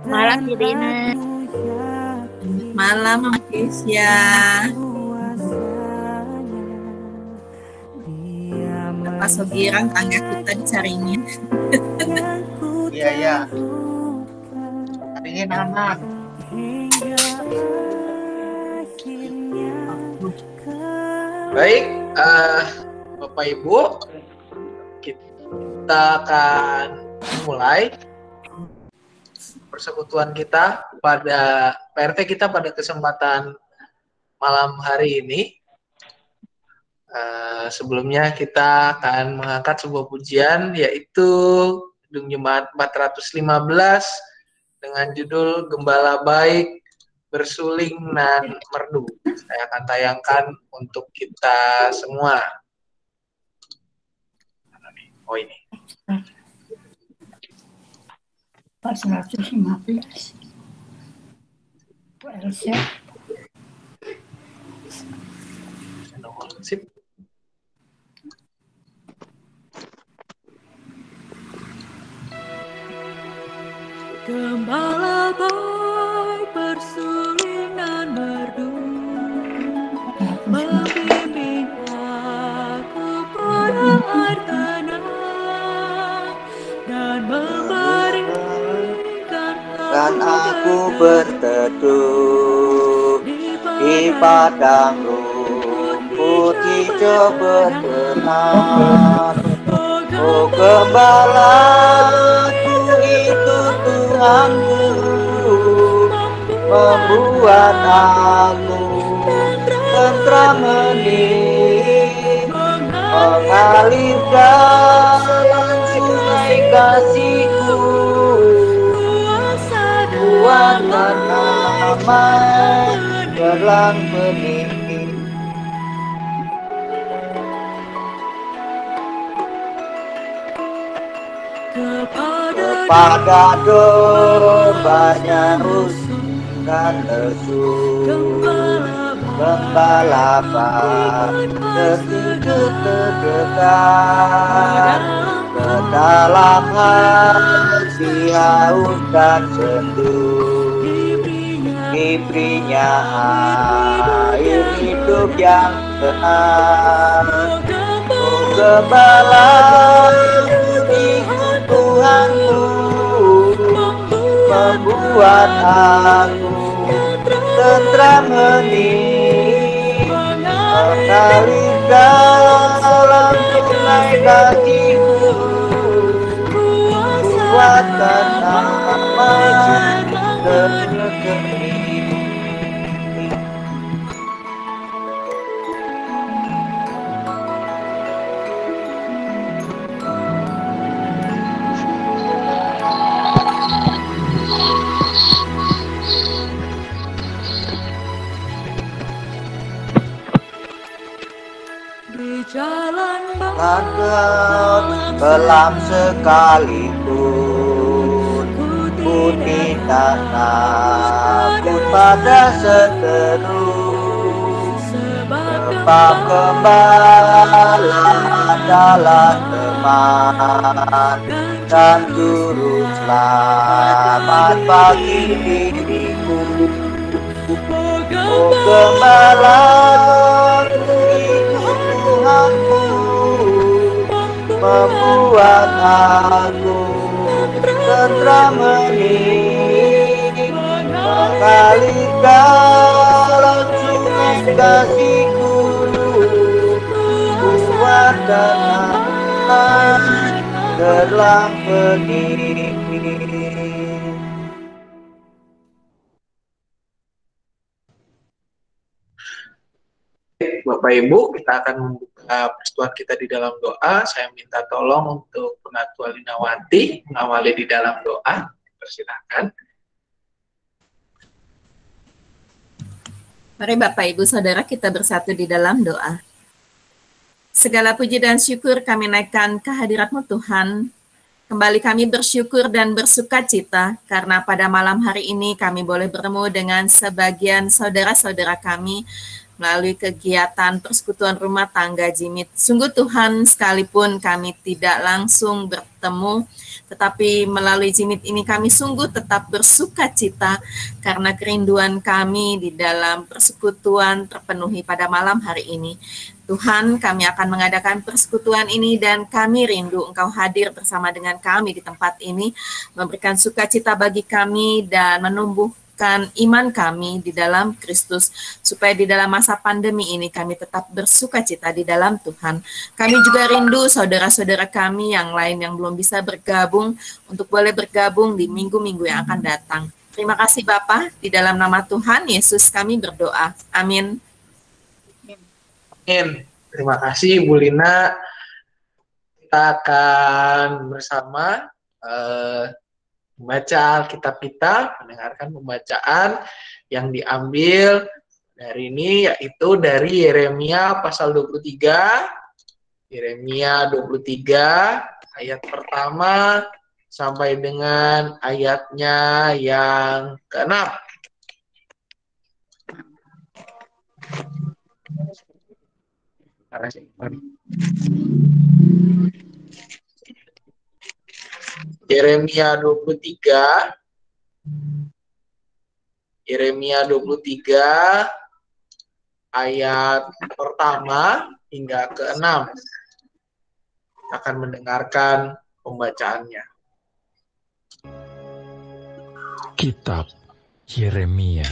Malam Irina. Malam Mama Kesia. Pas Sogirang tangga kita dicariin. Iya. Cariin anak. Baik, Bapak Ibu, kita akan mulai persekutuan kita pada PRT kita pada kesempatan malam hari ini. Sebelumnya kita akan mengangkat sebuah pujian, yaitu Kidung Jemaat 415 dengan judul Gembala Baik Bersuling nan Merdu. Saya akan tayangkan untuk kita semua. Oh ini. 415. PLC. Sip. Gembala baik bersuling dan merdu, membimbing aku pada air tenang dan membaringkan aku berteduh di padang rumput hijau berteman. Oh gembalaku itu Tuhanku, membuat aku tentram hening, mengalir dalam sungai kasihku, kuat tanaman gelang benih. Kepada dombanya rusuh dan lesu, gembala baik terdekat ke dalam hati haus dan sendu, diberinya air hidup yang tenang. Oh gembala Tuhanku, membuat aku tentram hening, mengalir dalam sungai kasihku, kuat tanaman terkering. Kelam sekalipun ku tidak takut pada seteru, sebab gembala adalah teman dan juru selamat bagi diriku. Oh gembala Tuhanku, membuat aku tentram hening, mengalir dalam sungai kasihku, kuat tanaman gelang benih. Bapak Ibu, kita akan membuka persekutuan kita di dalam doa. Saya minta tolong untuk Penatu Alinawati mengawali di dalam doa. Persilakan. Mari Bapak Ibu Saudara kita bersatu di dalam doa. Segala puji dan syukur kami naikkan kehadirat-Mu Tuhan. Kembali kami bersyukur dan bersuka cita karena pada malam hari ini kami boleh bertemu dengan sebagian saudara-saudara kami melalui kegiatan persekutuan rumah tangga Jimit. Sungguh Tuhan, sekalipun kami tidak langsung bertemu, tetapi melalui Jimit ini kami sungguh tetap bersuka cita karena kerinduan kami di dalam persekutuan terpenuhi pada malam hari ini. Tuhan, kami akan mengadakan persekutuan ini dan kami rindu Engkau hadir bersama dengan kami di tempat ini, memberikan sukacita bagi kami dan menumbuhkan iman kami di dalam Kristus, supaya di dalam masa pandemi ini kami tetap bersukacita di dalam Tuhan. Kami juga rindu saudara-saudara kami yang lain yang belum bisa bergabung untuk boleh bergabung di minggu-minggu yang akan datang. Terima kasih Bapa, di dalam nama Tuhan Yesus kami berdoa. Amin. Amin. Terima kasih Bu Lina. Kita akan bersama membaca Alkitab kita, mendengarkan pembacaan yang diambil dari ini, yaitu dari Yeremia pasal 23. Yeremia 23 ayat pertama sampai dengan ayatnya yang ke-6. Yeremia 23 ayat pertama hingga ke-6. Akan mendengarkan pembacaannya. Kitab Yeremia.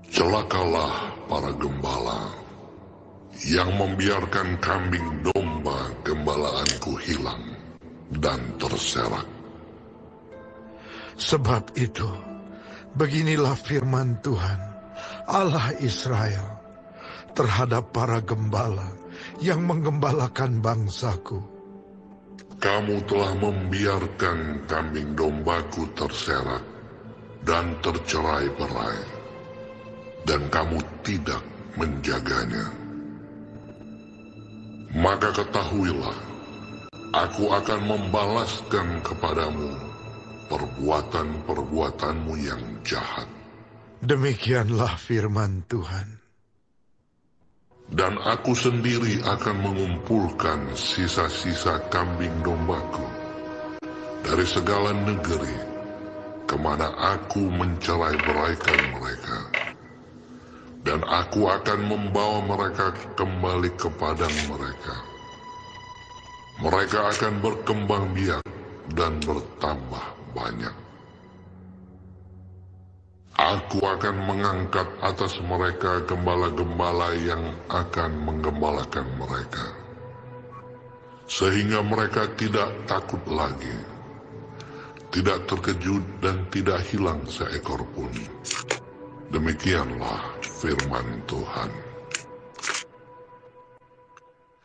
Celakalah para gembala yang membiarkan kambing domba gembalaanku hilang dan terserak. Sebab itu, beginilah firman Tuhan, Allah Israel, terhadap para gembala yang menggembalakan bangsaku. Kamu telah membiarkan kambing dombaku terserak dan tercerai-berai, dan kamu tidak menjaganya. Maka ketahuilah, aku akan membalaskan kepadamu perbuatan-perbuatanmu yang jahat. Demikianlah firman Tuhan. Dan aku sendiri akan mengumpulkan sisa-sisa kambing dombaku dari segala negeri kemana aku mencerai-beraikan mereka. Dan aku akan membawa mereka kembali ke padang mereka. Mereka akan berkembang biak dan bertambah banyak. Aku akan mengangkat atas mereka gembala-gembala yang akan menggembalakan mereka, sehingga mereka tidak takut lagi, tidak terkejut dan tidak hilang seekor pun. Demikianlah firman Tuhan.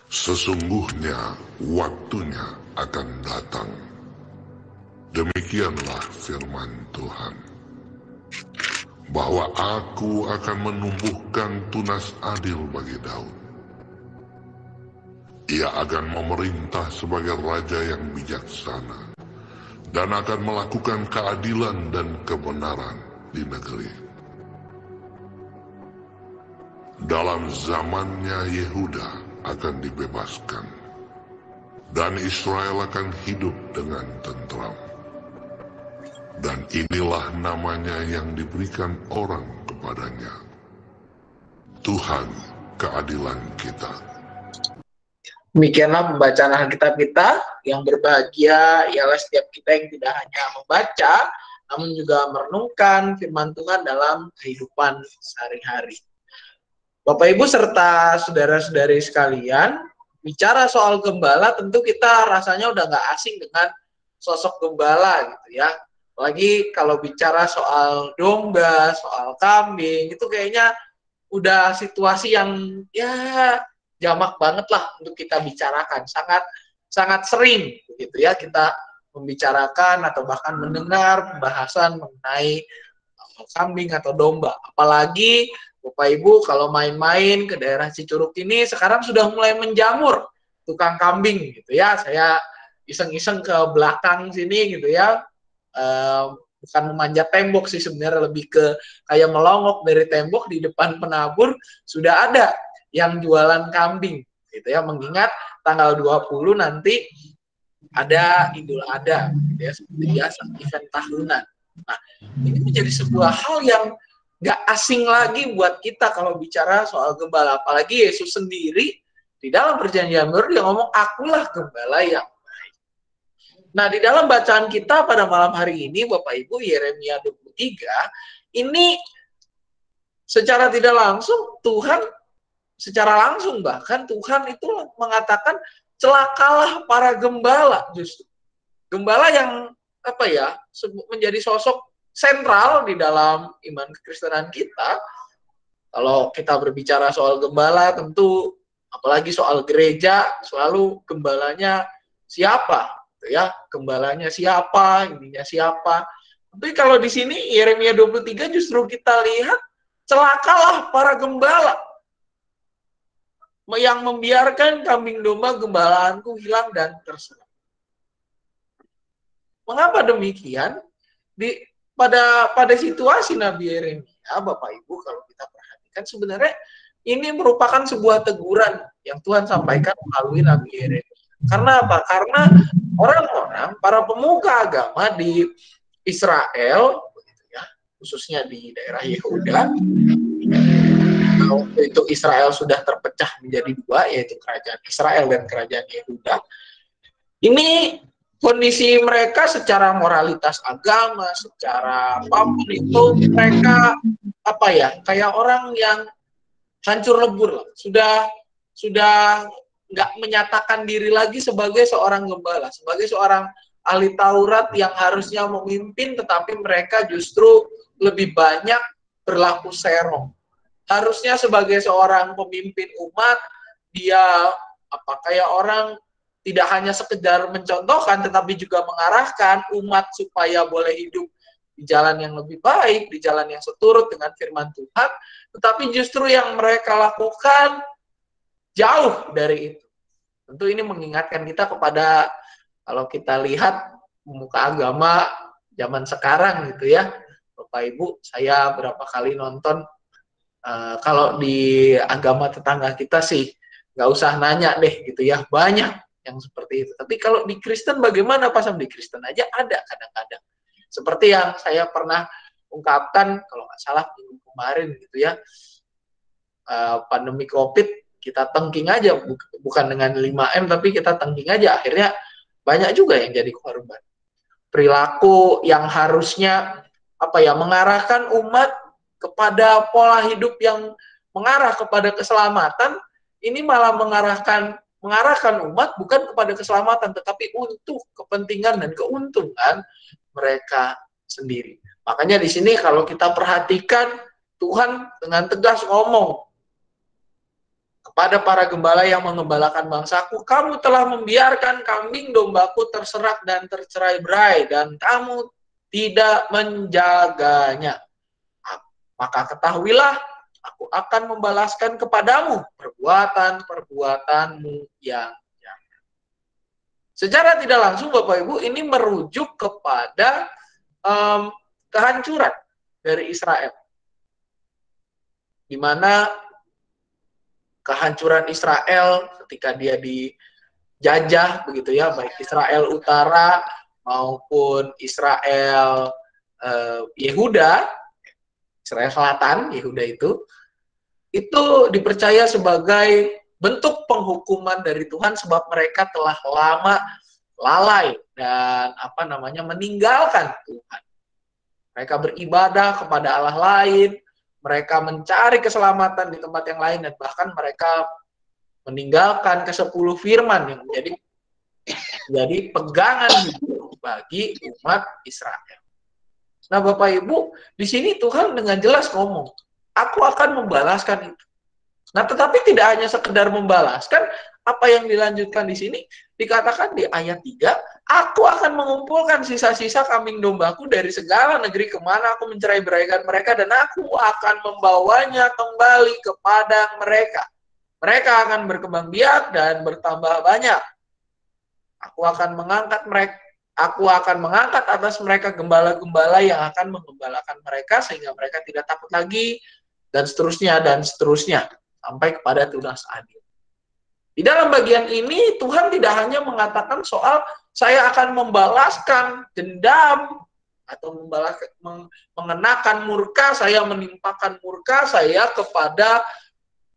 Sesungguhnya waktunya akan datang. Demikianlah firman Tuhan, bahwa aku akan menumbuhkan tunas adil bagi Daud. Ia akan memerintah sebagai raja yang bijaksana dan akan melakukan keadilan dan kebenaran di negeri. Dalam zamannya Yehuda akan dibebaskan, dan Israel akan hidup dengan tentram. Dan inilah namanya yang diberikan orang kepadanya, Tuhan keadilan kita. Demikianlah pembacaan Alkitab kita. Yang berbahagia ialah setiap kita yang tidak hanya membaca, namun juga merenungkan firman Tuhan dalam kehidupan sehari-hari. Bapak Ibu serta saudara-saudari sekalian, bicara soal gembala tentu kita rasanya udah nggak asing dengan sosok gembala gitu ya. Apalagi kalau bicara soal domba, soal kambing, itu kayaknya udah situasi yang ya jamak banget lah untuk kita bicarakan. Sangat sering gitu ya kita membicarakan atau bahkan mendengar pembahasan mengenai kambing atau domba. Apalagi Bapak Ibu kalau main-main ke daerah Cicurug ini sekarang sudah mulai menjamur tukang kambing gitu ya. Saya iseng-iseng ke belakang sini gitu ya. bukan memanjat tembok sih sebenarnya, lebih ke kayak melongok dari tembok. Di depan penabur sudah ada yang jualan kambing gitu ya, mengingat tanggal 20 nanti ada Idul Adha gitu ya, seperti biasa event tahunan. Nah, ini menjadi sebuah hal yang nggak asing lagi buat kita kalau bicara soal gembala, apalagi Yesus sendiri di dalam perjanjian baru dia ngomong, akulah gembala yang baik. Nah, di dalam bacaan kita pada malam hari ini, Bapak Ibu, Yeremia 23, ini secara tidak langsung Tuhan, secara langsung bahkan Tuhan itu mengatakan, celakalah para gembala justru. Gembala yang apa ya, menjadi sosok sentral di dalam iman kekristenan kita. Kalau kita berbicara soal gembala, tentu apalagi soal gereja, selalu gembalanya siapa? Ya, gembalanya siapa, ininya siapa. Tapi kalau di sini Yeremia 23 justru kita lihat celakalah para gembala yang membiarkan kambing domba gembalaanku hilang dan terserap. Mengapa demikian? Pada situasi Nabi Yeremia, Bapak Ibu, kalau kita perhatikan sebenarnya ini merupakan sebuah teguran yang Tuhan sampaikan melalui Nabi Yeremia. Karena apa? Karena orang-orang, para pemuka agama di Israel, khususnya di daerah Yehuda, waktu itu Israel sudah terpecah menjadi dua, yaitu kerajaan Israel dan kerajaan Yehuda. Ini kondisi mereka secara moralitas agama, secara apapun itu, mereka apa ya, kayak orang yang hancur lebur lah. Sudah nggak menyatakan diri lagi sebagai seorang gembala, sebagai seorang ahli Taurat yang harusnya memimpin, tetapi mereka justru lebih banyak berlaku serong. Harusnya sebagai seorang pemimpin umat, dia kayak orang tidak hanya sekedar mencontohkan, tetapi juga mengarahkan umat supaya boleh hidup di jalan yang lebih baik, di jalan yang seturut dengan firman Tuhan, tetapi justru yang mereka lakukan jauh dari itu. Tentu ini mengingatkan kita kepada, kalau kita lihat pemuka agama zaman sekarang gitu ya, Bapak Ibu, saya berapa kali nonton, kalau di agama tetangga kita sih nggak usah nanya deh gitu ya, banyak yang seperti itu. Tapi kalau di Kristen bagaimana Pak? Di Kristen aja ada kadang-kadang. Seperti yang saya pernah ungkapkan, kalau nggak salah minggu kemarin gitu ya, pandemi COVID, kita tengking aja, bukan dengan 5M, tapi kita tengking aja. Akhirnya banyak juga yang jadi korban. Perilaku yang harusnya mengarahkan umat kepada pola hidup yang mengarah kepada keselamatan, ini malah mengarahkan umat bukan kepada keselamatan, tetapi untuk kepentingan dan keuntungan mereka sendiri. Makanya di sini kalau kita perhatikan, Tuhan dengan tegas ngomong kepada para gembala yang mengembalakan bangsaku, kamu telah membiarkan kambing dombaku terserak dan tercerai-berai, dan kamu tidak menjaganya. Maka ketahuilah, aku akan membalaskan kepadamu perbuatan-perbuatanmu yang jahat. Secara tidak langsung, Bapak Ibu, ini merujuk kepada kehancuran dari Israel, di mana kehancuran Israel ketika dia dijajah begitu ya, baik Israel Utara maupun Israel Yehuda, Israel Selatan, Yehuda itu dipercaya sebagai bentuk penghukuman dari Tuhan sebab mereka telah lama lalai dan meninggalkan Tuhan. Mereka beribadah kepada Allah lain, mereka mencari keselamatan di tempat yang lain, dan bahkan mereka meninggalkan ke-10 firman yang menjadi pegangan hidup bagi umat Israel. Nah, Bapak Ibu, di sini Tuhan dengan jelas ngomong, aku akan membalaskan itu. Nah, tetapi tidak hanya sekedar membalaskan, apa yang dilanjutkan di sini dikatakan di ayat 3, aku akan mengumpulkan sisa-sisa kambing dombaku dari segala negeri kemana aku mencerai-beraikan mereka, dan aku akan membawanya kembali kepada mereka. Mereka akan berkembang biak dan bertambah banyak. Aku akan mengangkat Aku akan mengangkat atas mereka gembala-gembala yang akan menggembalakan mereka sehingga mereka tidak takut lagi, dan seterusnya sampai kepada tunas adil. Di dalam bagian ini Tuhan tidak hanya mengatakan soal saya akan membalaskan dendam atau mengenakan murka, saya menimpakan murka saya kepada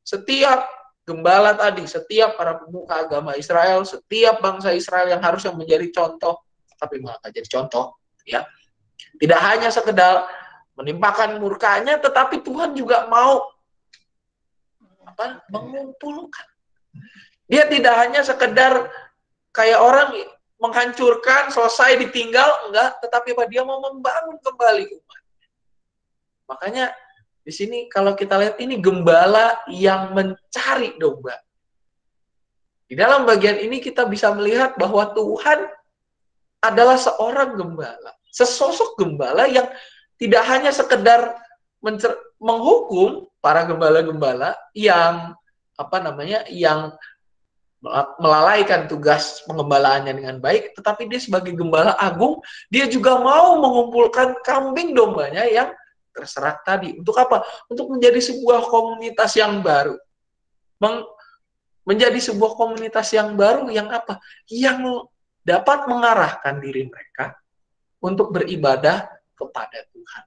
setiap gembala tadi, setiap para pemuka agama Israel, setiap bangsa Israel yang harusnya menjadi contoh, tapi malah jadi contoh, ya. Tidak hanya sekedar menimpakan murkanya, tetapi Tuhan juga mau mengumpulkan. Dia tidak hanya sekedar kayak orang menghancurkan, selesai, ditinggal, enggak, tetapi dia mau membangun kembali umat. Makanya di sini kalau kita lihat ini gembala yang mencari domba. Di dalam bagian ini kita bisa melihat bahwa Tuhan adalah seorang gembala, sesosok gembala yang tidak hanya sekedar menghukum para gembala-gembala yang yang melalaikan tugas pengembalaannya dengan baik, tetapi dia sebagai gembala agung, dia juga mau mengumpulkan kambing dombanya yang terserak tadi. Untuk apa? Untuk menjadi sebuah komunitas yang baru. Menjadi sebuah komunitas yang baru yang apa? Yang dapat mengarahkan diri mereka untuk beribadah kepada Tuhan.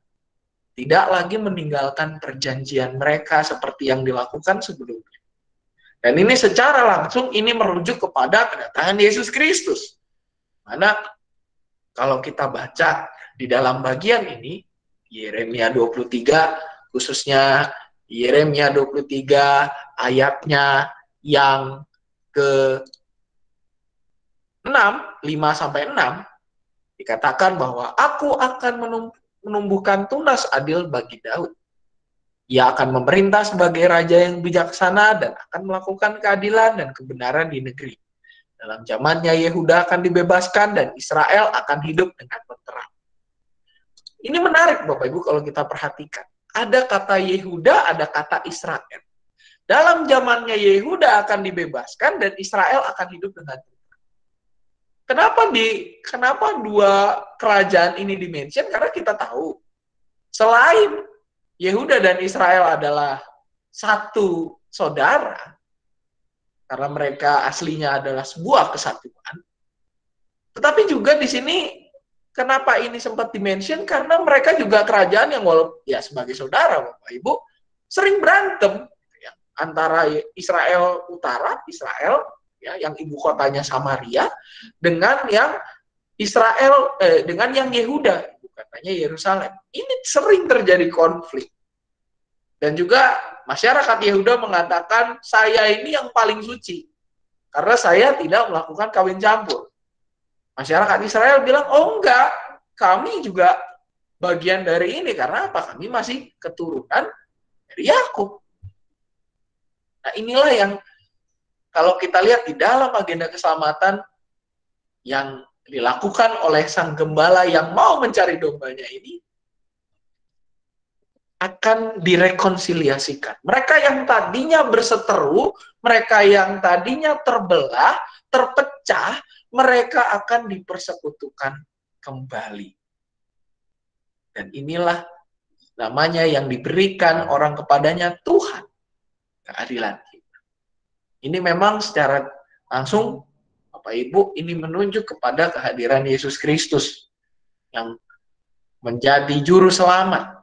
Tidak lagi meninggalkan perjanjian mereka seperti yang dilakukan sebelumnya. Dan ini secara langsung ini merujuk kepada kedatangan Yesus Kristus. Mana kalau kita baca di dalam bagian ini, Yeremia 23, khususnya Yeremia 23 ayatnya yang ke 5 sampai 6, dikatakan bahwa aku akan menumbuhkan tunas adil bagi Daud. Ia akan memerintah sebagai raja yang bijaksana dan akan melakukan keadilan dan kebenaran di negeri. Dalam zamannya Yehuda akan dibebaskan dan Israel akan hidup dengan tenteram. Ini menarik Bapak Ibu kalau kita perhatikan. Ada kata Yehuda, ada kata Israel. Dalam zamannya Yehuda akan dibebaskan dan Israel akan hidup dengan tenteram. Kenapa dua kerajaan ini dimention? Karena kita tahu selain Yehuda dan Israel adalah satu saudara, karena mereka aslinya adalah sebuah kesatuan. Tetapi juga di sini kenapa ini sempat dimention? Karena mereka juga kerajaan yang walaupun ya sebagai saudara Bapak Ibu sering berantem ya, antara Israel Utara, Israel ya yang ibu kotanya Samaria dengan yang dengan yang Yehuda, katanya Yerusalem. Ini sering terjadi konflik. Dan juga masyarakat Yehuda mengatakan, saya ini yang paling suci. Karena saya tidak melakukan kawin campur. Masyarakat Israel bilang, oh enggak, kami juga bagian dari ini. Karena apa? Kami masih keturunan dari Yakub. Nah inilah yang kalau kita lihat di dalam agenda keselamatan yang dilakukan oleh sang gembala yang mau mencari dombanya ini akan direkonsiliasikan. Mereka yang tadinya berseteru, mereka yang tadinya terbelah, terpecah, mereka akan dipersekutukan kembali. Dan inilah namanya yang diberikan orang kepadanya Tuhan, keadilan kita. Ini memang secara langsung Bapak Ibu, ini menunjuk kepada kehadiran Yesus Kristus yang menjadi juru selamat.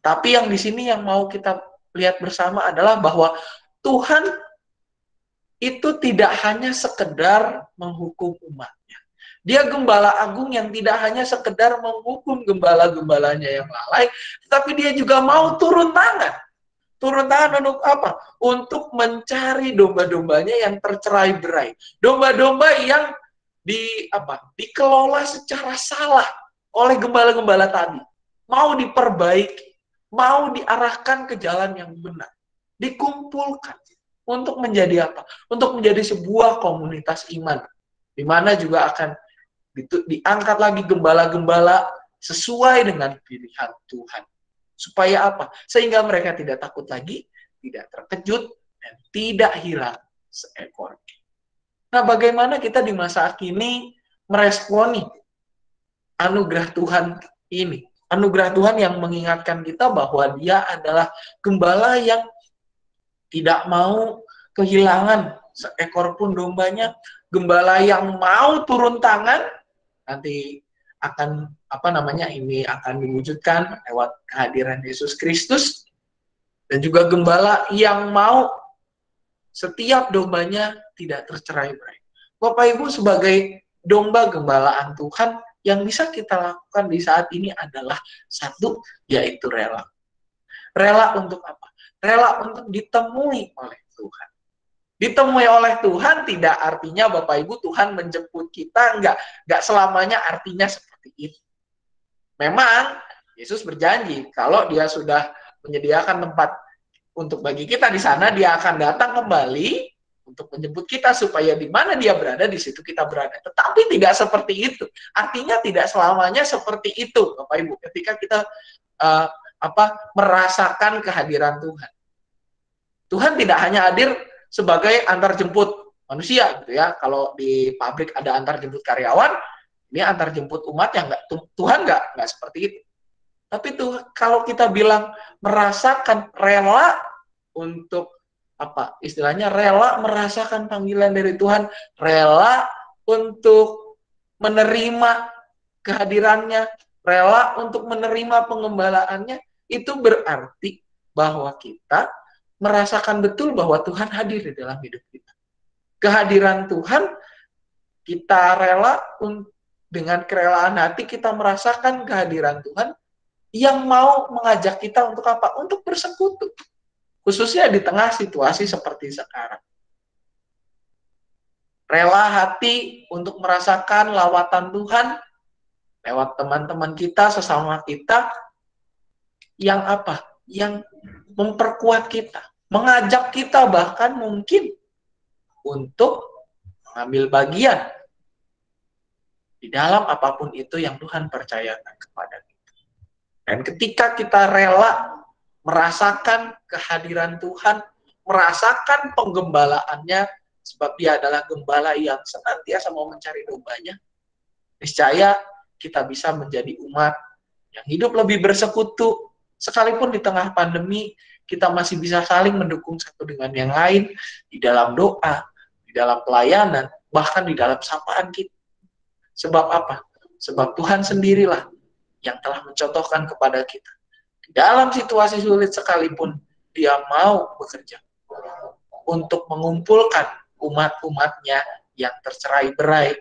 Tapi yang di sini yang mau kita lihat bersama adalah bahwa Tuhan itu tidak hanya sekedar menghukum umatnya. Dia gembala agung yang tidak hanya sekedar menghukum gembala-gembalanya yang lalai, tetapi dia juga mau turun tangan. Turun tangan untuk apa? Untuk mencari domba-dombanya yang tercerai-berai. Domba-domba yang dikelola secara salah oleh gembala-gembala tadi. Mau diperbaiki, mau diarahkan ke jalan yang benar. Dikumpulkan untuk menjadi apa? Untuk menjadi sebuah komunitas iman. Di mana juga akan diangkat lagi gembala-gembala sesuai dengan pilihan Tuhan. Supaya apa? Sehingga mereka tidak takut lagi, tidak terkejut, dan tidak hilang seekor. Nah, bagaimana kita di masa kini meresponi anugerah Tuhan ini. Anugerah Tuhan yang mengingatkan kita bahwa Dia adalah gembala yang tidak mau kehilangan seekor pun dombanya, gembala yang mau turun tangan, nanti akan ini akan diwujudkan lewat kehadiran Yesus Kristus, dan juga gembala yang mau setiap dombanya tidak tercerai-berai. Bapak Ibu, sebagai domba gembalaan Tuhan, yang bisa kita lakukan di saat ini adalah satu, yaitu rela. Rela untuk apa? Rela untuk ditemui oleh Tuhan. Ditemui oleh Tuhan tidak artinya Bapak Ibu Tuhan menjemput kita, enggak selamanya artinya seperti itu. Memang Yesus berjanji kalau Dia sudah menyediakan tempat untuk bagi kita di sana, Dia akan datang kembali untuk menjemput kita supaya di mana Dia berada, di situ kita berada. Tetapi tidak seperti itu. Artinya tidak selamanya seperti itu, Bapak Ibu. Ketika kita merasakan kehadiran Tuhan. Tuhan tidak hanya hadir sebagai antar jemput manusia gitu ya. Kalau di pabrik ada antar jemput karyawan, ini antar jemput umat yang Tuhan nggak seperti itu. Tapi tuh kalau kita bilang merasakan rela untuk istilahnya rela merasakan panggilan dari Tuhan, rela untuk menerima kehadirannya, rela untuk menerima pengembalaannya, itu berarti bahwa kita merasakan betul bahwa Tuhan hadir di dalam hidup kita. Kehadiran Tuhan, kita rela dengan kerelaan hati kita merasakan kehadiran Tuhan yang mau mengajak kita untuk apa? Untuk bersekutu. Khususnya di tengah situasi seperti sekarang. Rela hati untuk merasakan lawatan Tuhan lewat teman-teman kita, sesama kita, yang yang memperkuat kita, mengajak kita bahkan mungkin untuk mengambil bagian di dalam apapun itu yang Tuhan percayakan kepada kita. Dan ketika kita rela merasakan kehadiran Tuhan, merasakan penggembalaannya, sebab Dia adalah gembala yang senantiasa mau mencari dombanya, niscaya kita bisa menjadi umat yang hidup lebih bersekutu. Sekalipun di tengah pandemi, kita masih bisa saling mendukung satu dengan yang lain di dalam doa, di dalam pelayanan, bahkan di dalam sapaan kita. Sebab apa? Sebab Tuhan sendirilah yang telah mencontohkan kepada kita. Di dalam situasi sulit sekalipun, Dia mau bekerja untuk mengumpulkan umat-umatnya yang tercerai-berai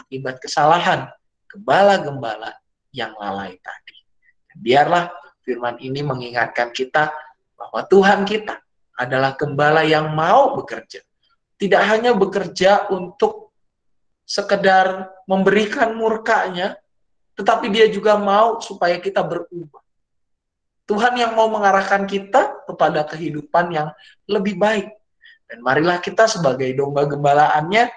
akibat kesalahan gembala-gembala yang lalai tadi. Dan biarlah firman ini mengingatkan kita bahwa Tuhan kita adalah gembala yang mau bekerja. Tidak hanya bekerja untuk sekedar memberikan murkanya, tetapi Dia juga mau supaya kita berubah. Tuhan yang mau mengarahkan kita kepada kehidupan yang lebih baik. Dan marilah kita sebagai domba gembalaannya,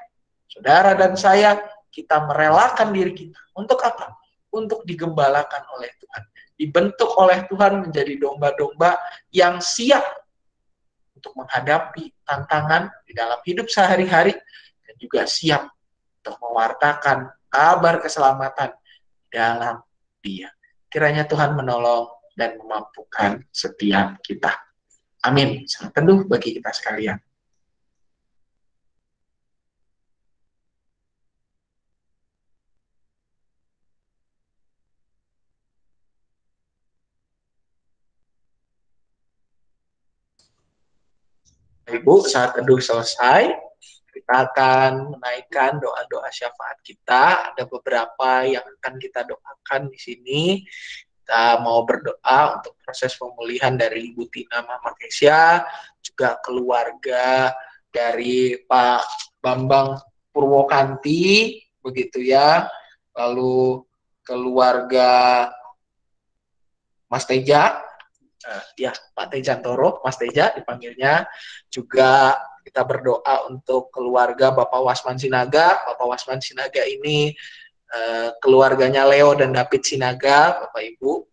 saudara dan saya, kita merelakan diri kita. Untuk apa? Untuk digembalakan oleh Tuhan. Dibentuk oleh Tuhan menjadi domba-domba yang siap untuk menghadapi tantangan di dalam hidup sehari-hari, dan juga siap untuk mewartakan kabar keselamatan dalam Dia. Kiranya Tuhan menolong dan memampukan setiap kita. Amin. Selamat teduh bagi kita sekalian. Ibu, saat teduh selesai, kita akan menaikkan doa-doa syafaat kita. Ada beberapa yang akan kita doakan di sini. Kita mau berdoa untuk proses pemulihan dari Ibu Tina Mama Kesya, juga keluarga dari Pak Bambang Purwokanti, begitu ya. Lalu keluarga Mas Teja, ya Pak Tejantoro, Mas Teja dipanggilnya. Juga kita berdoa untuk keluarga Bapak Wasman Sinaga. Bapak Wasman Sinaga ini keluarganya Leo dan David Sinaga, Bapak Ibu.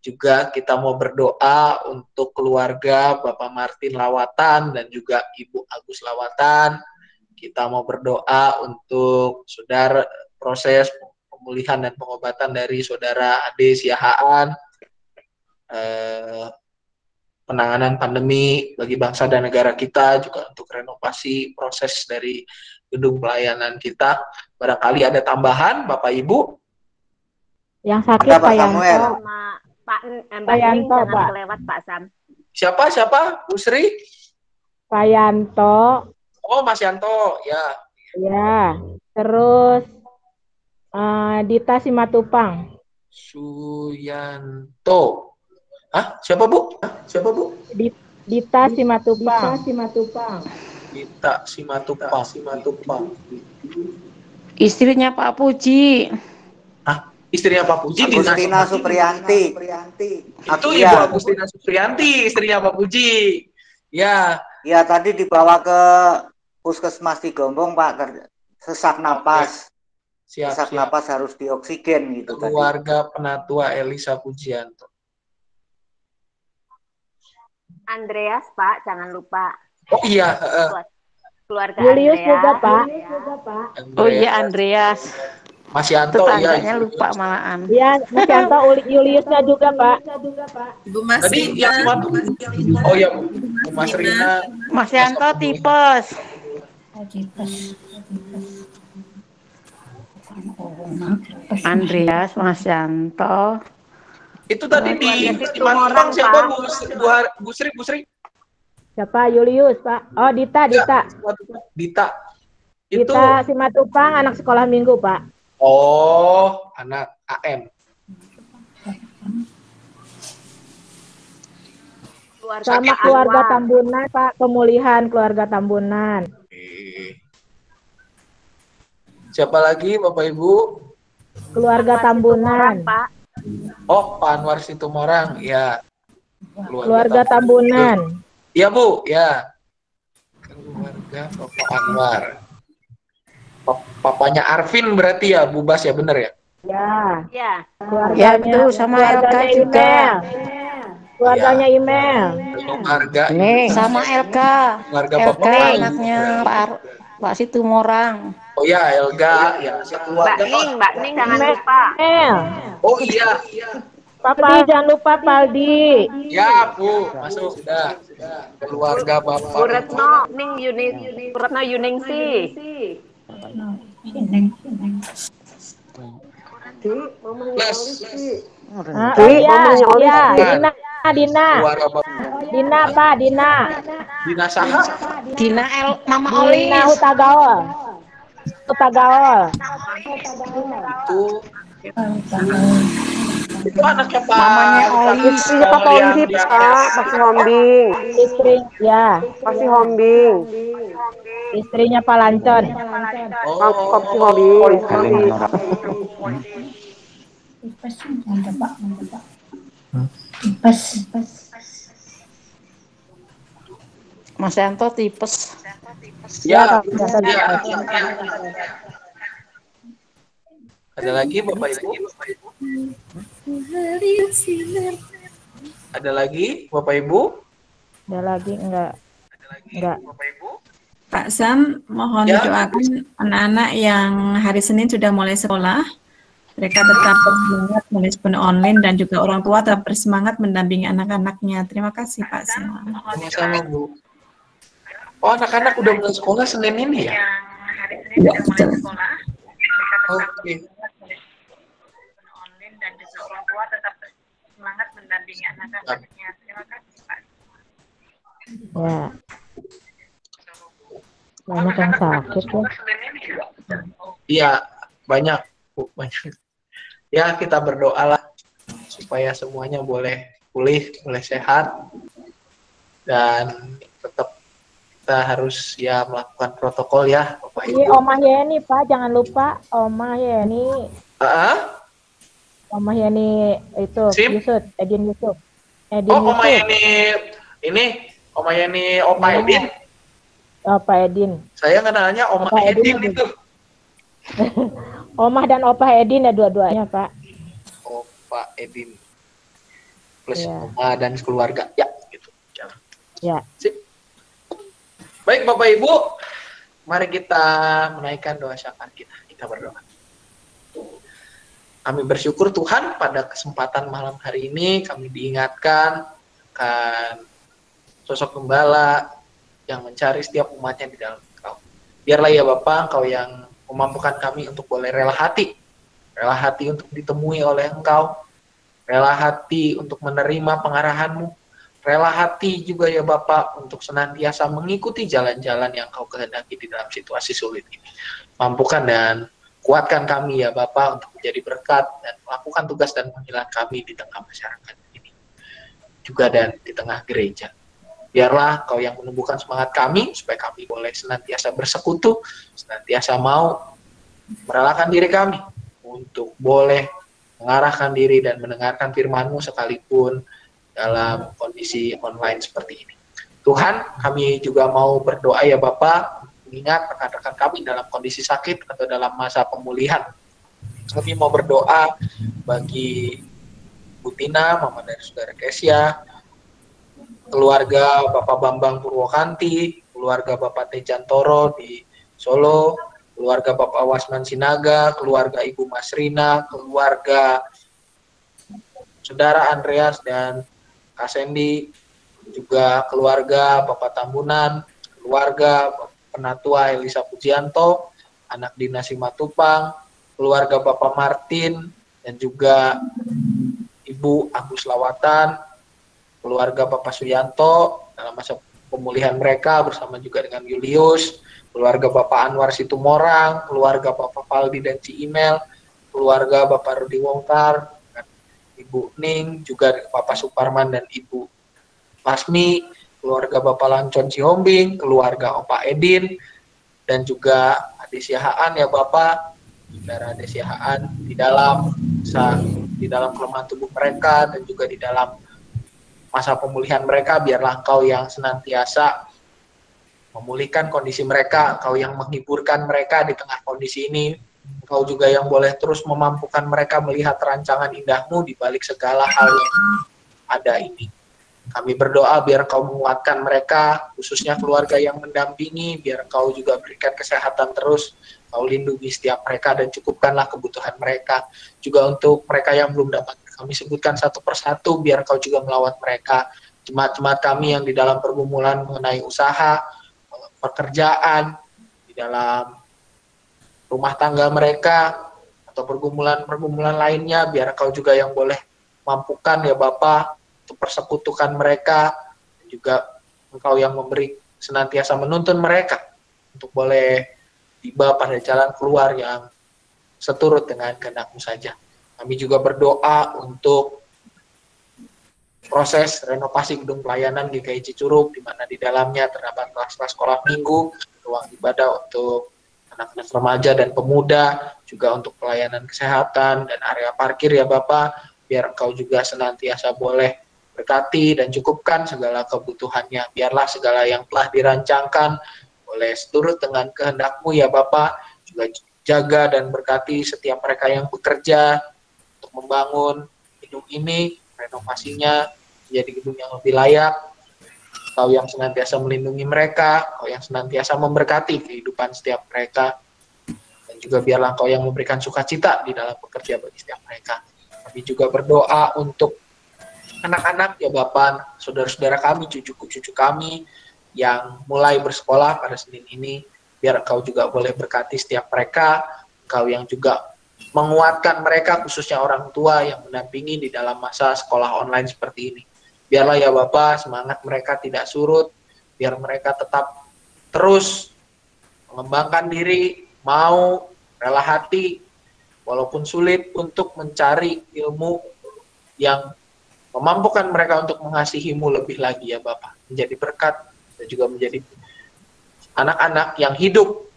Juga kita mau berdoa untuk keluarga Bapak Martin Lawatan dan juga Ibu Agus Lawatan. Kita mau berdoa untuk saudara proses pemulihan dan pengobatan dari saudara Ade Siahaan, penanganan pandemi bagi bangsa dan negara kita, juga untuk renovasi proses dari gedung pelayanan kita. Barangkali ada tambahan, Bapak Ibu? Yang sakit Ada, Pak Pak Samuel. Yanto. Sama Pak Pak Yanto, jangan Pak. kelewat Pak Sam. Siapa? Bu Sri? Pak Yanto. Oh, Mas Yanto, ya. Ya. Terus Dita Simatupang. Suyanto. Hah? Siapa, Bu? Dita Simatupang. Dita Simatupang. Istrinya Pak Puji. Hah? Istrinya Pak Puji? Agustina Supriyanti. Itu Ibu Agustina Supriyanti, istrinya Pak Puji. Ya. Ya, tadi dibawa ke Puskesmas Cigombong, Pak. Sesak napas. Sesak napas harus dioksigen gitu tadi. Keluarga Penatua Elisa Pujianto. Andreas Pak, jangan lupa. Oh iya, Keluarga Julius Andreas. juga, Pak. Oh iya Andreas. Mas Yanto, Tetangganya iya. lupa malahan. Iya, Mas Yanto, Juliusnya juga, Pak. Ibu Mas Tadi Rina. oh ya, Bu Mas Rina. Mas Yanto tipes. Andreas, Mas Yanto. Itu tadi di Tumorang, siapa, Pak. Bu Sri? Siapa? Julius, Pak. Oh, Dita. Dita. Itu Dita Simatupang, anak sekolah minggu, Pak. oh, anak AM. Sama keluarga Tambunan, Pak. Pemulihan keluarga Tambunan. Siapa lagi, Bapak Ibu? Keluarga Tambunan. Pak. Oh, Pak Anwar Situmorang, ya. Keluarga Tambunan. Iya, Bu, ya. Keluarga Bapak Anwar. Papanya Arvin berarti ya, Bu Bas ya, bener ya? Ya. Ya. Keluarganya, Ya betul, sama Elka juga. Keluarganya Email. Keluarga Sama Elka. keluarga Elka Bapak Ali. anaknya Pak Situmorang. Oh ya, Elga, ya. Mbak Ning jangan lupa. Email. Oh iya. Papa, jangan lupa Paldi. Ya, Bu, masuk sudah. Keluarga Bapak. Bu Retno Yuningsi. Plus. Oh iya, Dina. Keluarga Bapak. Dina, Pak, Dina. Dina Saha. Dina Mama Olis. Dina Hutagaol. Itu anaknya Pak. Mamanya Olis. Istrinya Pak Polisi, Pak, masih hombing. Istri, ya. Masih hombing. Istrinya Pak Lancon. Masih hombing. Polisi. Mas Yanto tipes. Ya. Ada lagi Bapak Ibu? Ada lagi Bapak Ibu? Ada lagi enggak? Enggak. Bapak Ibu? Pak Sam, mohon Ya. didoakan anak-anak yang hari Senin sudah mulai sekolah. Mereka tetap bersemangat meskipun online dan juga orang tua tetap bersemangat mendampingi anak-anaknya. Terima kasih Pak Sam. Sama-sama Bu. Oh, anak-anak udah mulai sekolah Senin ini ya? Ya, betul. Oke. Online dan juga orang tua tetap bersemangat mendampingi anak-anaknya. Terima kasih Pak. Ya. Banyak yang sakit ya. Iya, banyak Bu, banyak. Ya, kita berdoalah supaya semuanya boleh pulih, boleh sehat, dan tetap kita harus ya melakukan protokol ya, Bapak Ibu. Ini Omah Yeni, Pak, jangan lupa Omah Yeni. Omah Yeni itu Yusuf, Edin Yusuf. Omah Yeni Omah Yeni Opa Edin. Opa Edin. Saya kenalnya Omah Edin itu. Omah dan Opa Edin ya dua-duanya, Pak. Opa Edin plus Ya. Oma dan keluarga. Ya, gitu. Ya. Sip. Baik Bapak Ibu, mari kita menaikkan doa syafaat kita. Kita berdoa. Kami bersyukur Tuhan pada kesempatan malam hari ini kami diingatkan akan sosok gembala yang mencari setiap umatnya di dalam Engkau. Biarlah ya Bapa, Engkau yang memampukan kami untuk boleh rela hati untuk ditemui oleh Engkau, rela hati untuk menerima pengarahan-Mu, rela hati juga ya Bapa untuk senantiasa mengikuti jalan-jalan yang Engkau kehendaki di dalam situasi sulit ini. Mampukan dan kuatkan kami ya Bapa untuk menjadi berkat dan melakukan tugas dan panggilan kami di tengah masyarakat ini, juga dan di tengah gereja. Biarlah Kau yang menumbuhkan semangat kami, supaya kami boleh senantiasa bersekutu, senantiasa mau merelakan diri kami untuk boleh mengarahkan diri dan mendengarkan firman-Mu sekalipun dalam kondisi online seperti ini. Tuhan, kami juga mau berdoa ya Bapa, mengingat rekan-rekan kami dalam kondisi sakit atau dalam masa pemulihan. Kami mau berdoa bagi Bu Tina, mama dari saudara Kesia, keluarga Bapak Bambang Purwokanti, keluarga Bapak Tejantoro di Solo, keluarga Bapak Wasman Sinaga, keluarga Ibu Masrina, keluarga saudara Andreas dan Kak Sendi, juga keluarga Bapak Tambunan, keluarga Penatua Elisa Pujianto, anak Dina Simatupang, keluarga Bapak Martin, dan juga Ibu Agus Lawatan, keluarga Bapak Suyanto dalam masa pemulihan mereka bersama juga dengan Julius, keluarga Bapak Anwar Situmorang, keluarga Bapak Faldi dan Ciimel, keluarga Bapak Rudi Wongkar, Ibu Ning, juga Bapak Suparman dan Ibu Lasmi, keluarga Bapak Lancon Cihombing, keluarga Opa Edin, dan juga Ade Siahaan ya Bapak, saudara Ade Siahaan di dalam kelemahan tubuh mereka dan juga di dalam masa pemulihan mereka, biarlah Engkau yang senantiasa memulihkan kondisi mereka, Engkau yang menghiburkan mereka di tengah kondisi ini, Engkau juga yang boleh terus memampukan mereka melihat rancangan indah-Mu di balik segala hal yang ada ini. Kami berdoa biar Engkau menguatkan mereka, khususnya keluarga yang mendampingi, biar Engkau juga berikan kesehatan terus, Engkau lindungi setiap mereka dan cukupkanlah kebutuhan mereka. Juga untuk mereka yang belum dapat kami sebutkan satu persatu, biar Engkau juga melawat mereka. Jemaat-jemaat kami yang di dalam pergumulan mengenai usaha, pekerjaan, di dalam rumah tangga mereka, atau pergumulan-pergumulan lainnya, biar Engkau juga yang boleh mampukan ya Bapa, untuk persekutukan mereka, dan juga Engkau yang memberi senantiasa menuntun mereka untuk boleh tiba pada jalan keluar yang seturut dengan kehendak-Mu saja. Kami juga berdoa untuk proses renovasi gedung pelayanan GKI Cicurug, di mana di dalamnya terdapat kelas-kelas sekolah minggu, ruang ibadah untuk anak-anak remaja dan pemuda, juga untuk pelayanan kesehatan dan area parkir ya Bapak, biar Engkau juga senantiasa boleh berkati dan cukupkan segala kebutuhannya. Biarlah segala yang telah dirancangkan boleh seturut dengan kehendak-Mu ya Bapa. Juga jaga dan berkati setiap mereka yang bekerja untuk membangun gedung ini, renovasinya menjadi gedung yang lebih layak. Engkau yang senantiasa melindungi mereka, Engkau yang senantiasa memberkati kehidupan setiap mereka, dan juga biarlah Engkau yang memberikan sukacita di dalam bekerja bagi setiap mereka. Kami juga berdoa untuk anak-anak ya Bapak, saudara-saudara kami, cucu-cucu kami yang mulai bersekolah pada Senin ini, biar Engkau juga boleh berkati setiap mereka, Engkau yang juga menguatkan mereka, khususnya orang tua yang mendampingi di dalam masa sekolah online seperti ini. Biarlah ya Bapak, semangat mereka tidak surut, biar mereka tetap terus mengembangkan diri, mau, rela hati, walaupun sulit untuk mencari ilmu yang memampukan mereka untuk mengasihi-Mu lebih lagi ya Bapak, menjadi berkat dan juga menjadi anak-anak yang hidup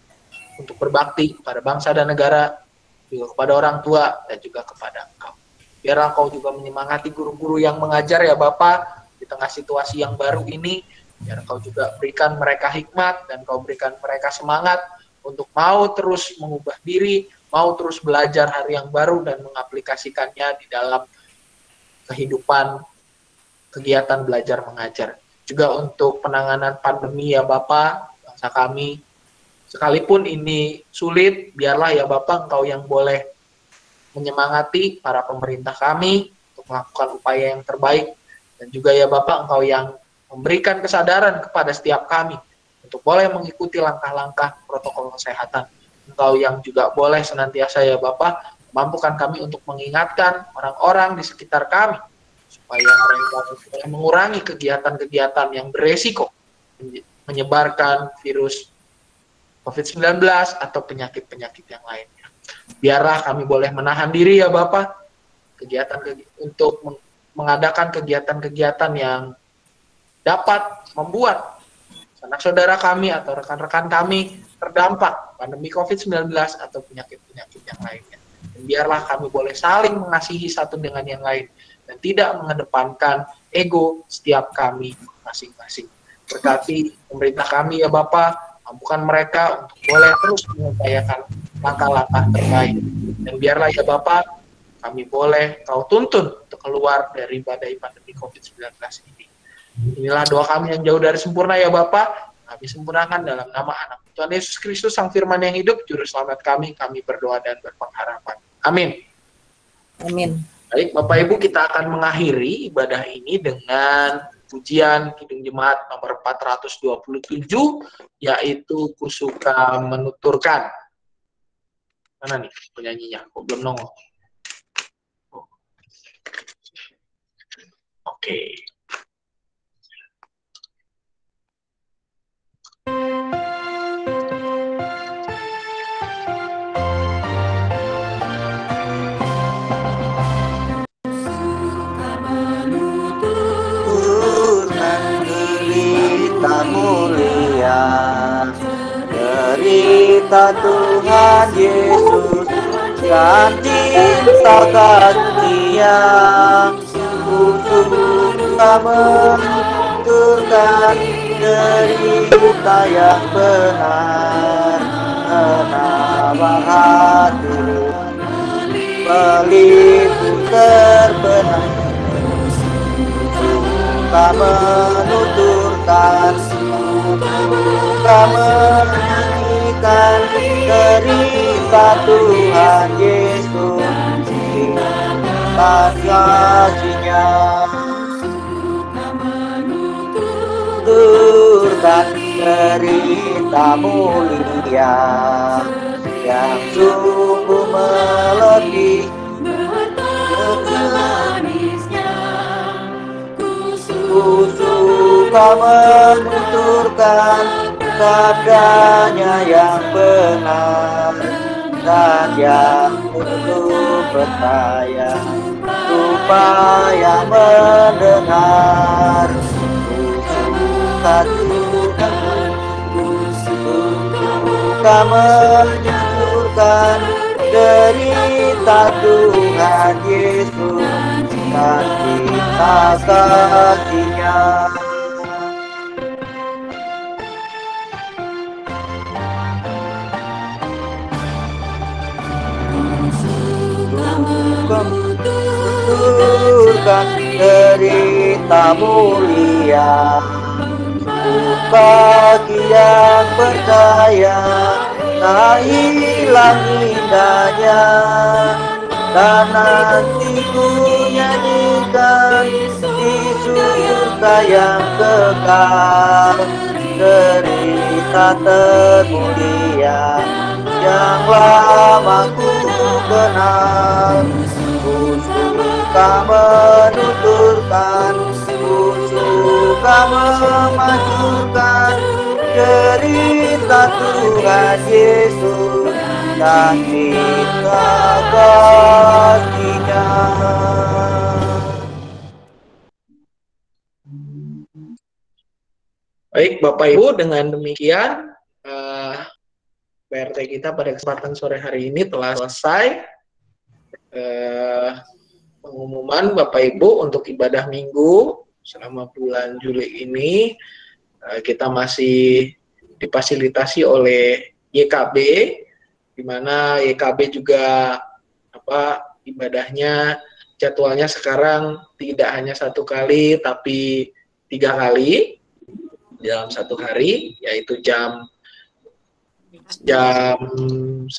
untuk berbakti kepada bangsa dan negara, juga kepada orang tua dan juga kepada Engkau. Biar Engkau juga menyemangati guru-guru yang mengajar ya Bapak di tengah situasi yang baru ini, biar Engkau juga berikan mereka hikmat dan Engkau berikan mereka semangat untuk mau terus mengubah diri, mau terus belajar hari yang baru dan mengaplikasikannya di dalam kehidupan kegiatan belajar mengajar. Juga untuk penanganan pandemi ya Bapak, bangsa kami, sekalipun ini sulit, biarlah ya Bapak Engkau yang boleh menyemangati para pemerintah kami untuk melakukan upaya yang terbaik. Dan juga ya Bapak, Engkau yang memberikan kesadaran kepada setiap kami untuk boleh mengikuti langkah-langkah protokol kesehatan. Engkau yang juga boleh senantiasa ya Bapak, mampukan kami untuk mengingatkan orang-orang di sekitar kami supaya mereka boleh mengurangi kegiatan-kegiatan yang beresiko menyebarkan virus COVID-19 atau penyakit-penyakit yang lainnya. Biarlah kami boleh menahan diri ya Bapak, untuk mengadakan kegiatan-kegiatan yang dapat membuat sanak saudara kami atau rekan-rekan kami terdampak pandemi COVID-19 atau penyakit-penyakit yang lainnya. Dan biarlah kami boleh saling mengasihi satu dengan yang lain dan tidak mengedepankan ego setiap kami masing-masing. Berkati pemerintah kami ya Bapak, mampukan mereka untuk boleh terus mengupayakan langkah-langkah terbaik. Dan biarlah ya Bapak, kami boleh Kau tuntun untuk keluar dari badai pandemi COVID-19 ini. Inilah doa kami yang jauh dari sempurna ya Bapak, kami sempurnakan dalam nama Anak Tuhan Yesus Kristus, Sang Firman yang hidup, Juru Selamat kami berdoa dan berpengharapan. Amin. Amin. Baik Bapak Ibu, kita akan mengakhiri ibadah ini dengan pujian Kidung Jemaat nomor 427, yaitu Kusuka Menuturkan. Mana nih penyanyinya? Kok belum nongol? Oke. Derita mulia, derita Tuhan Yesus, ganti sakat Dia, Kusuka menuturkan derita yang benar, menambah hati pelipur terbenam. Kusuka menuturkan, Kusuka menyanyikan derita Tuhan Yesus, kasih-Nya. Menuturkan derita mulia yang sungguh melebih Kusuka menuturkan sabdanya yang benar dan yang untuk percaya supaya mendengar. Kusuka Tuhan, Kusuka menuturkan derita Tuhan Yesus dan kita kasih-Nya. Menuturkan derita mulia bagi yang percaya, tak hilang indahnya. Dan nanti ku nyanyikan di surga yang kekal derita termulia yang lama ku kenal. Kusuka menuturkan, Kusuka memajukan derita Tuhan Yesus dan kita kasih-Nya. Baik Bapak Ibu, dengan demikian PRT kita pada kesempatan sore hari ini telah selesai. Pengumuman Bapak Ibu untuk ibadah minggu selama bulan Juli ini, kita masih difasilitasi oleh YKB, di mana YKB juga ibadahnya jadwalnya sekarang tidak hanya 1 kali tapi 3 kali dalam 1 hari, yaitu jam 9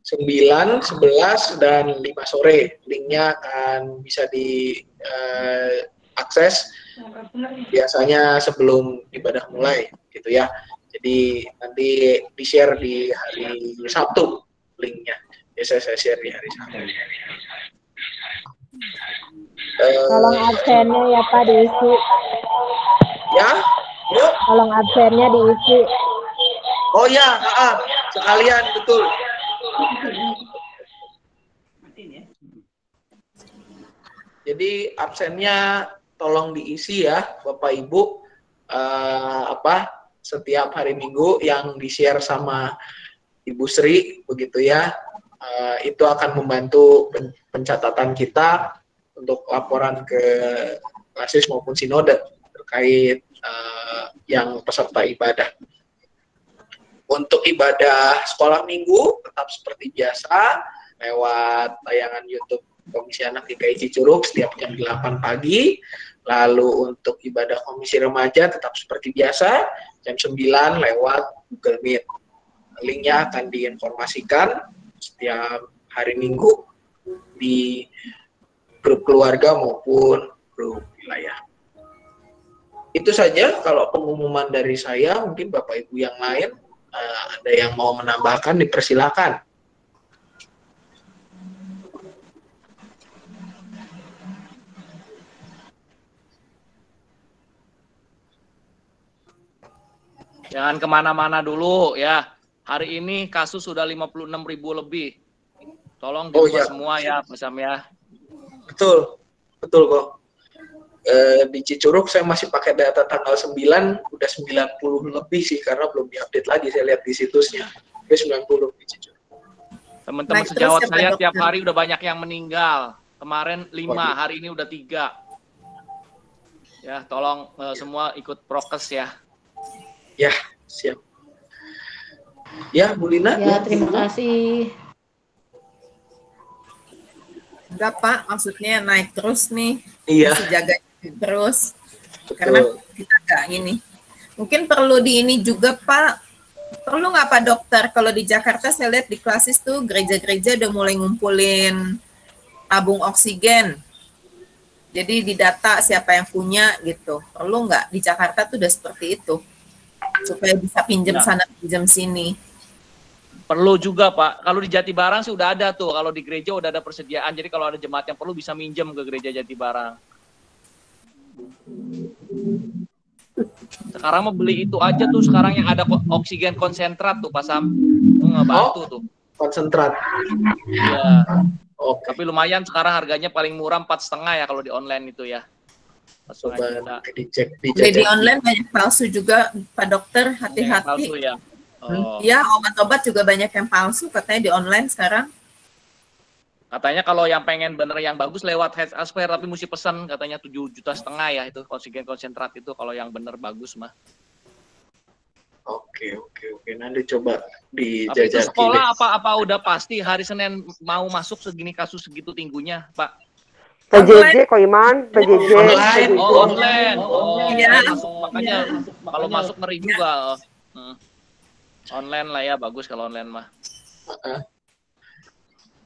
9, 11, dan 5 sore. Linknya akan bisa diakses biasanya sebelum ibadah mulai, gitu ya. Jadi nanti di-share di hari Sabtu linknya. Biasa saya share di hari Sabtu. Tolong absennya ya Pak diisi. Ya, yuk. Tolong absennya diisi. Oh ya, sekalian betul. Jadi absennya tolong diisi ya, Bapak Ibu. Setiap hari Minggu yang di-share sama Ibu Sri, begitu ya. Itu akan membantu pencatatan kita untuk laporan ke klasis maupun sinode terkait yang peserta ibadah. Untuk ibadah sekolah minggu tetap seperti biasa lewat tayangan YouTube Komisi Anak GKI Cicurug setiap jam 8 pagi. Lalu untuk ibadah Komisi Remaja tetap seperti biasa jam 9 lewat Google Meet. Linknya akan diinformasikan setiap hari Minggu di grup keluarga maupun grup wilayah. Itu saja kalau pengumuman dari saya. Mungkin Bapak Ibu yang lain ada yang mau menambahkan, dipersilakan. Jangan kemana-mana dulu ya. Hari ini kasus sudah 56.000 lebih. Tolong diubah semua ya, Mas Sam ya. Betul, betul kok. Di Cicurug saya masih pakai data tanggal 9, udah 90 lebih sih, karena belum diupdate lagi, saya lihat di situsnya. Udah 90 di Cicurug. Teman-teman sejawat saya tiap hari udah banyak yang meninggal. Kemarin 5, hari ini udah 3. Ya, tolong semua ikut prokes ya. Ya, siap. Ya, Bu Lina. Ya, terima kasih. Enggak Pak, maksudnya naik terus nih. Iya. Masih jaga terus. Karena kita enggak ini. Mungkin perlu di ini juga Pak. Perlu nggak Pak Dokter? Kalau di Jakarta saya lihat di klasis tuh gereja-gereja udah mulai ngumpulin tabung oksigen. Jadi didata siapa yang punya gitu. Perlu nggak di Jakarta tuh udah seperti itu? Supaya bisa pinjam sana, pinjam sini. Perlu juga Pak. Kalau di Jatibarang sih udah ada tuh. Kalau di gereja udah ada persediaan. Jadi kalau ada jemaat yang perlu bisa minjem ke gereja Jatibarang. Sekarang mau beli itu aja tuh. Sekarang yang ada oksigen konsentrat tuh Pak Sam. Tuh ngebantu tuh. Konsentrat. Iya. Tapi lumayan sekarang harganya paling murah 4,5 ya kalau di online itu ya. Coba dicek. Di online banyak palsu juga Pak Dokter, hati-hati. Palsu ya. Ya, obat-obat juga banyak yang palsu katanya di online sekarang. Katanya kalau yang pengen bener yang bagus lewat head transfer tapi mesti pesan katanya 7,5 juta ya itu oksigen konsentrat itu kalau yang bener bagus mah. Oke. Nanti coba dijajaki. Tapi itu sekolah apa udah pasti hari Senin mau masuk segini kasus segitu tinggunya, Pak? PJJ kok Iman, PJJ. Online. Oh, online. Iya. Makanya kalau masuk ngeri juga. Online lah ya, bagus kalau online mah.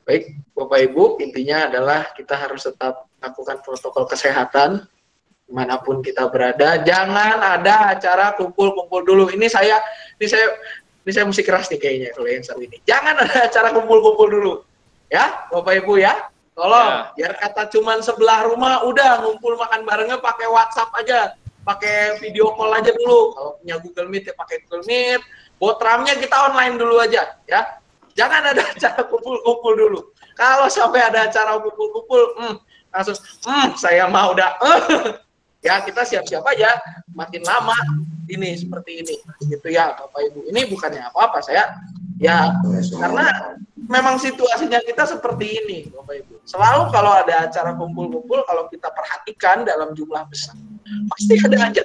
Baik, Bapak Ibu, intinya adalah kita harus tetap lakukan protokol kesehatan dimanapun kita berada. Jangan ada acara kumpul-kumpul dulu. Ini saya mesti keras nih kayaknya kalau yang satu ini. Jangan ada acara kumpul-kumpul dulu. Ya, Bapak Ibu ya. Tolong, biar kata cuman sebelah rumah, udah ngumpul makan barengnya pakai WhatsApp aja. Pakai video call aja dulu. Kalau punya Google Meet ya pakai Google Meet. Botramnya kita online dulu aja, ya. Jangan ada acara kumpul-kumpul dulu. Kalau sampai ada acara kumpul-kumpul, kasus, saya mah udah, ya kita siap-siap aja. Makin lama ini seperti ini, gitu ya, Bapak Ibu. Ini bukannya apa-apa, saya, ya karena memang situasinya kita seperti ini, Bapak Ibu. Selalu kalau ada acara kumpul-kumpul, kalau kita perhatikan dalam jumlah besar, pasti ada aja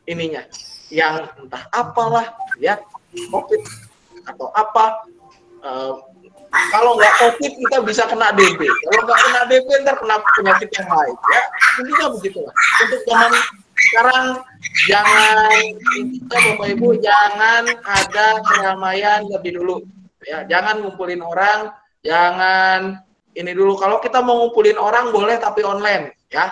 ininya, yang entah apalah, ya, COVID atau apa. Kalau nggak COVID kita bisa kena DB. Kalau nggak kena DB ntar kena penyakit yang lain. Ya, intinya begitulah. Untuk zaman sekarang jangan kita Bapak Ibu jangan ada keramaian lebih dulu. ya. Jangan ngumpulin orang, jangan ini dulu. Kalau kita mau ngumpulin orang boleh tapi online ya.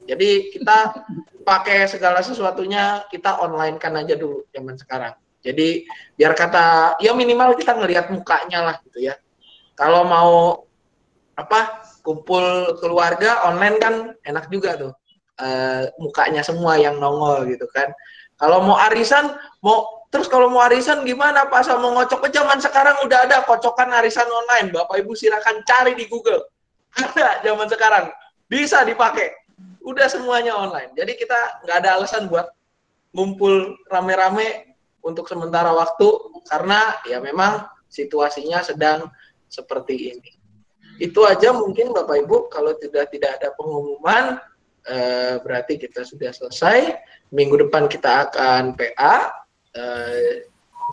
Jadi kita pakai segala sesuatunya kita online kan aja dulu zaman sekarang. Jadi biar kata ya minimal kita ngelihat mukanya lah gitu ya. Kalau mau kumpul keluarga online kan enak juga tuh. Mukanya semua yang nongol gitu kan. Kalau mau arisan, kalau mau arisan gimana Pak? Sama mau ngocok zaman sekarang udah ada kocokan arisan online. Bapak Ibu silakan cari di Google. Ada zaman sekarang. Bisa dipakai. Udah semuanya online. Jadi kita nggak ada alasan buat ngumpul rame-rame untuk sementara waktu karena ya memang situasinya sedang seperti ini. Itu aja mungkin Bapak Ibu. Kalau tidak ada pengumuman berarti kita sudah selesai. Minggu depan kita akan PA,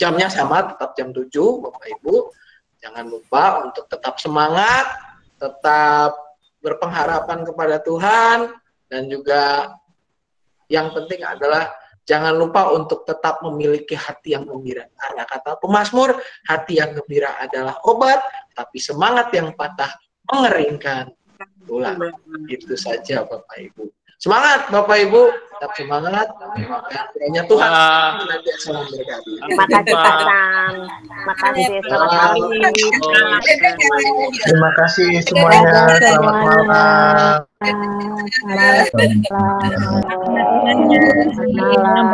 jamnya sama, tetap jam 7, Bapak Ibu. Jangan lupa untuk tetap semangat, tetap berpengharapan kepada Tuhan, dan juga yang penting adalah jangan lupa untuk tetap memiliki hati yang gembira. Karena kata pemazmur, hati yang gembira adalah obat, tapi semangat yang patah mengeringkan tulang. Itu saja Bapak Ibu. Semangat Bapak Ibu, tetap semangat. Kiranya Tuhan senantiasa memberkati. Terima kasih Pak Sam. Terima kasih selamat pagi. Terima kasih semuanya. Selamat malam. Selamat malam.